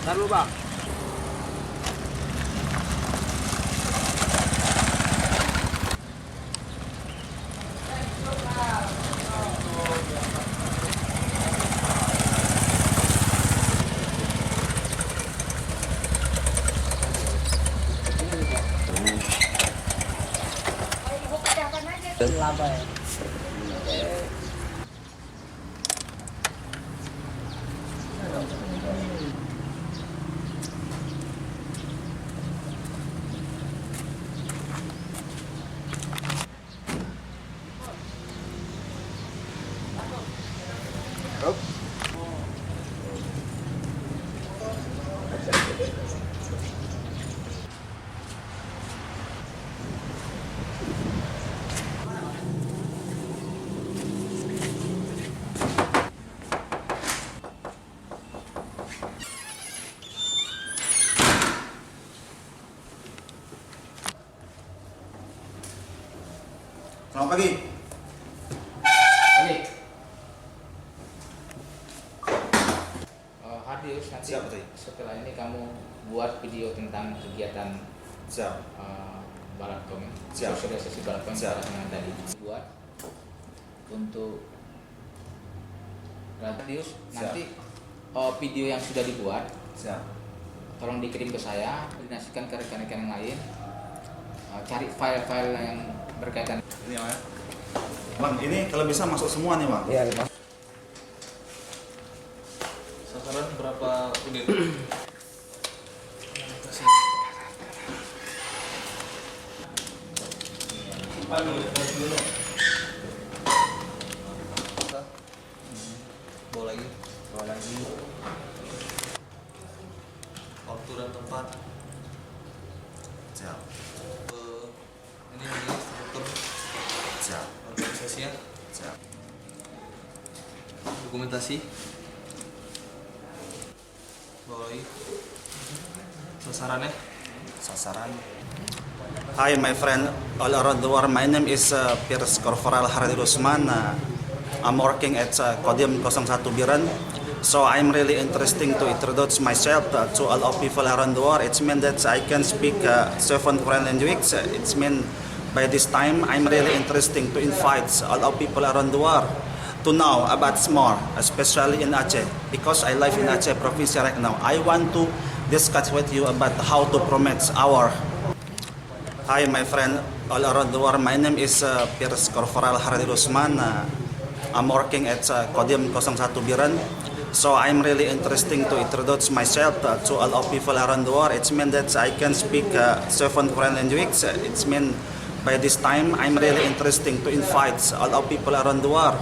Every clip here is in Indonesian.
Ntar lu bang. Laba ya. Selamat pagi. Pagi. Hardius, nanti Siap, Tri. setelah ini kamu buat video tentang kegiatan Siap. balap kom. Siap. Sudah sesi balap kom Siap. yang tadi buat untuk Hardius. Nanti video yang sudah dibuat Siap. tolong dikirim ke saya, koordinasikan ke rekan-rekan yang lain. Cari file-file yang berkaitan. Ini ya. Bang, ini kalau bisa masuk semua nih, Bang. Iya, Sasaran berapa unit? Bawa lagi. Waktu dan tempat. Siap. Ini struktur Siap. organisasinya, Siap. dokumentasi. Bawa lagi. Sasarannya. Sasaran. Hi, my friend all around the world. My name is Kopral Hardius Rusman. I'm working at Kodim 01 Bireun. So I'm really interesting to introduce myself to all of people around the world. It's mean that I can speak 7 foreign languages. It's mean by this time I'm really interesting to invite all of people around the world to know about more, especially in Aceh, because I live in Aceh province right now. I want to discuss with you about how to promote our. Hi, my friend all around the world. My name is Kopral Hardius Rusman. I'm working at Kodim 01 Bireun. So I'm really interesting to introduce myself to all of people around the world. It's mean that I can speak 7 foreign languages. It's mean by this time I'm really interesting to invite all of people around the world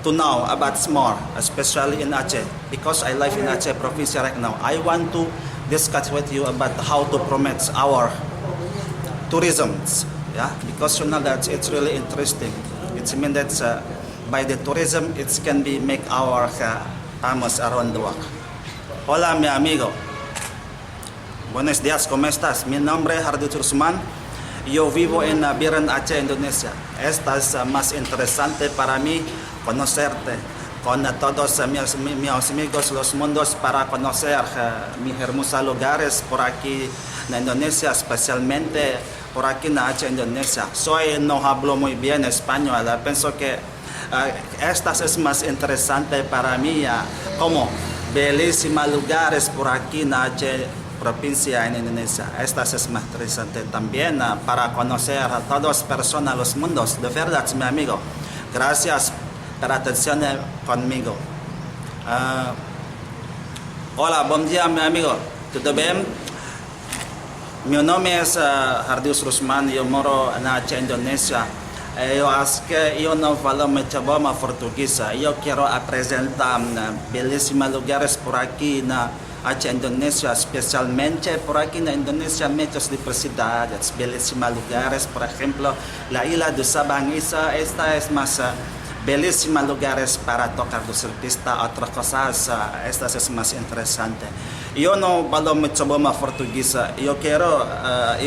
to know about more, especially in Aceh, because I live in Aceh province right now. I want to discuss with you about how to promote our tourism, yeah, because you know that it's really interesting. It's mean that by the tourism it can be make our famous around the world. Hola mi amigo. Buenos días, ¿cómo estás? Mi nombre es Hardius Rusman. Yo vivo en Bireun, Aceh, Indonesia. Estás más interesante para mí conocerte con todos mis amigos los mundos para conocer mis hermosos lugares por aquí en Indonesia, especialmente por aquí en Aceh, Indonesia. No hablo muy bien español, pienso que estas es más interesante para mí como bellísimos lugares por aquí en Aceh, provincia en Indonesia. Estas es más interesante también para conocer a todas las personas, los mundos. De verdad, mi amigo. Gracias por atención conmigo. Hola, bom dia, mi amigo. ¿Todo bien? Mi nombre es Hardius Rusman. Yo moro en Aceh, Indonesia. Yo acho que yo no falo mucho idioma portugués. Yo quiero presentar belísimos lugares por aquí en Aceh, Indonesia, especialmente por aquí en Indonesia, muchas diversidades, belísimos lugares, por ejemplo, la isla de Sabang. Esta es más belísimos lugares para tocar de surfista, otras cosas, esta es más interesante. Yo no falo mucho idioma portugués. Yo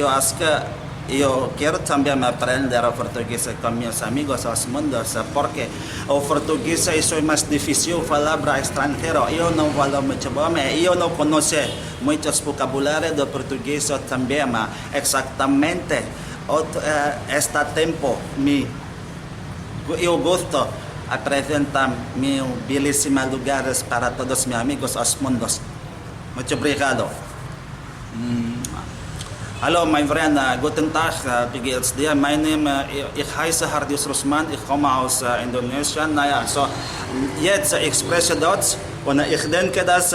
acho que eu quero também aprender o português com meus amigos aos mundos, porque o português é mais difícil falar para estrangeiro. Eu não falo muito bem, eu não conheço muitos vocabulários do português também, mas exatamente este tempo eu gosto apresentar meus belíssimos lugares para todos meus amigos aos mundos. Muito obrigado. Hallo mein Freund, guten Tag, wie geht's dir? Mein Name, ich heiße Hardius Rusman, ich komme aus Indonesien. Naja, so jetzt ich spreche Deutsch und ich denke, dass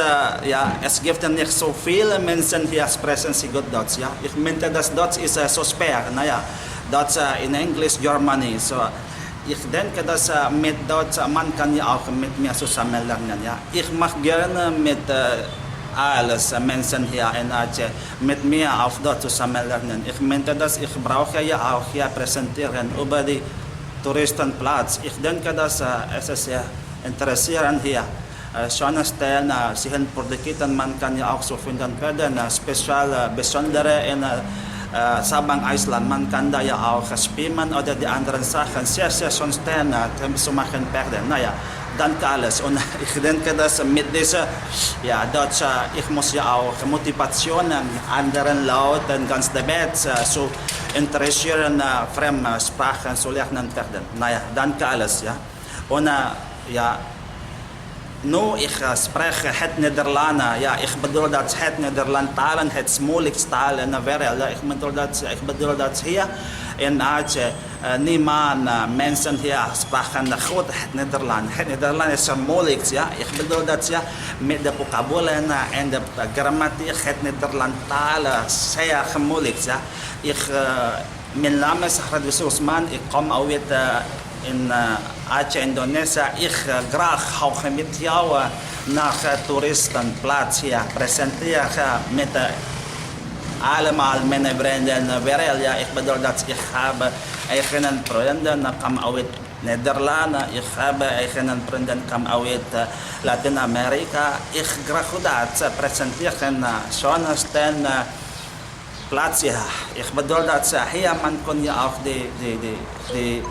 es gibt nicht so viele Menschen hier sprechen sie gut Deutsch. Ja? Ich meinte, dass Deutsch ist so schwer. Naja, Deutsch in Englisch, Germany. So ich denke, dass mit Deutsch man kann ja auch mit mir zusammen lernen. Ja? Ich mache gerne mit alles Menschen hier in Aceh mit mir auf Deutsch zusammen lernen. Ich meinte, dass ich brauche ja auch hier präsentieren über die Touristenplatz. Ich denke, dass es ist sehr interessant hier. Schöne Stellen, sehen Produkte, man kann ja auch so finden werden, speziell, besondere in Sabang Island, man kann da ja auch spielen oder die anderen Sachen, sehr, sehr schöne Stellen zu machen werden. Naja, danke alles. Und ich denke, dass mit dieser Deutsch, ich muss ja auch Motivationen anderen Leuten ganz der Welt zu interessieren, Fremdsprachen zu lernen werden. Naja, danke alles. Ja. Und nu ich spreche het Nederlands. Ja, ich bedoel dat het Nederlands talen het moeilijkste taal in de wereld. Ja, ik bedoel dat hier in Aceh niemand mensen hier sprachen goed het Nederlands. Het Nederlands is moeilijk. Ja, ik bedoel dat ja, met de vocabulaire en de grammatiek het Nederlands taal zeer moeilijk. Ja, mijn naam is Hardius Rusman. Ik kom uit in Aceh, Indonesia. Ich graag auch mit jou nach Touristenplatz hier präsentieren mit allemaal meine Freunde in der Welt. Ja, ich bedoel dat ich habe eigenen Freunde, kam aus Nederland, ich habe eigenen Freunde, kam aus Lateinamerika. Ich graag dat präsentieren schönsten Platz hier. Ich bedoel dat hier man kann ja auch die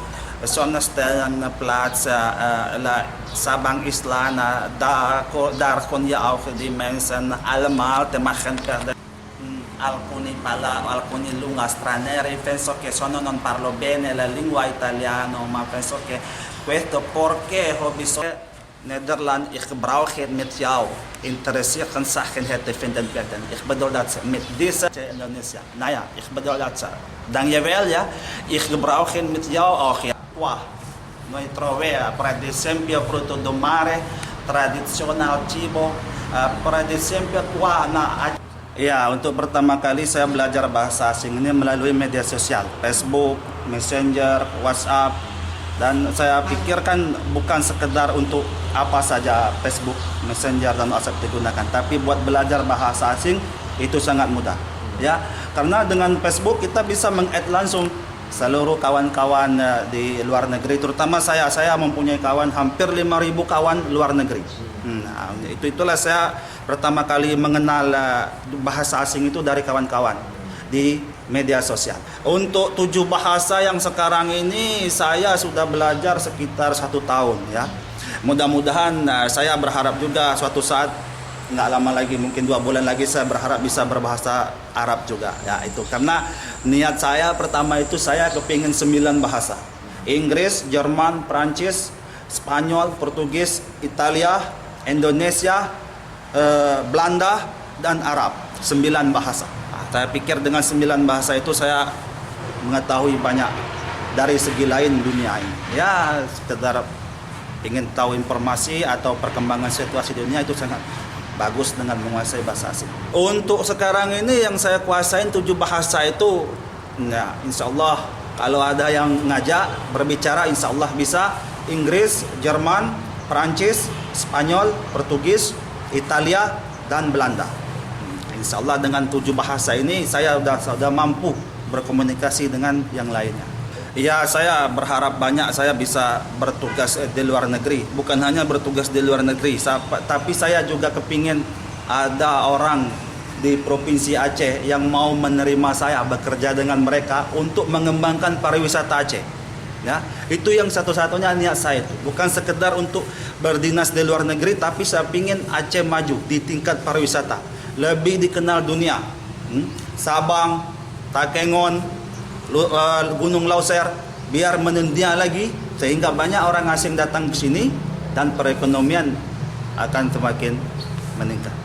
Sonnenstellen Platz, Sabang Island, daar kon je ook die mensen allemaal te maken werden. Alcuni lingua straniere, penso che non parlo bene la lingua italiana, ma penso che questo perché ho bisogno Nederland, ich brauche mit jou interessierten Sachen hätte finden werden. Ich bedoel dat mit dieser Indonesia. Naja, ich bedoel dat. Dankjewel ja, ich brauche mit jou auch ja. Wah, noi trovea, per esempio, frutto do mare, tradisional cibo, per esempio, qua na. Ya, untuk pertama kali saya belajar bahasa asing ini melalui media sosial, Facebook, Messenger, WhatsApp, dan saya pikirkan bukan sekedar untuk apa saja Facebook, Messenger, dan WhatsApp digunakan, tapi buat belajar bahasa asing itu sangat mudah. Ya, karena dengan Facebook kita bisa meng-add langsung seluruh kawan-kawan di luar negeri, terutama saya mempunyai kawan hampir 5.000 kawan luar negeri. Nah, itulah saya pertama kali mengenal bahasa asing itu dari kawan-kawan di media sosial. Untuk 7 bahasa yang sekarang ini saya sudah belajar sekitar 1 tahun ya. Mudah-mudahan saya berharap juga suatu saat nggak lama lagi, mungkin 2 bulan lagi saya berharap bisa berbahasa Arab juga ya. Itu karena niat saya pertama itu saya kepingin 9 bahasa: Inggris, Jerman, Prancis, Spanyol, Portugis, Italia, Indonesia, Belanda, dan Arab. 9 bahasa. Nah, saya pikir dengan 9 bahasa itu saya mengetahui banyak dari segi lain dunia ini. Ya, sekedar ingin tahu informasi atau perkembangan situasi dunia itu sangat bagus dengan menguasai bahasa asing. Untuk sekarang ini yang saya kuasain 7 bahasa itu, nah, insya Allah kalau ada yang ngajak berbicara, insya Allah bisa Inggris, Jerman, Perancis, Spanyol, Portugis, Italia, dan Belanda. Insya Allah dengan 7 bahasa ini saya sudah mampu berkomunikasi dengan yang lainnya. Ya, saya berharap banyak saya bisa bertugas di luar negeri. Bukan hanya bertugas di luar negeri, tapi saya juga kepingin ada orang di Provinsi Aceh yang mau menerima saya bekerja dengan mereka untuk mengembangkan pariwisata Aceh. Ya, itu yang satu-satunya niat saya itu. Bukan sekedar untuk berdinas di luar negeri, tapi saya ingin Aceh maju di tingkat pariwisata, lebih dikenal dunia. Sabang, Takengon, Gunung Lauser, biar mendunia lagi, sehingga banyak orang asing datang ke sini dan perekonomian akan semakin meningkat.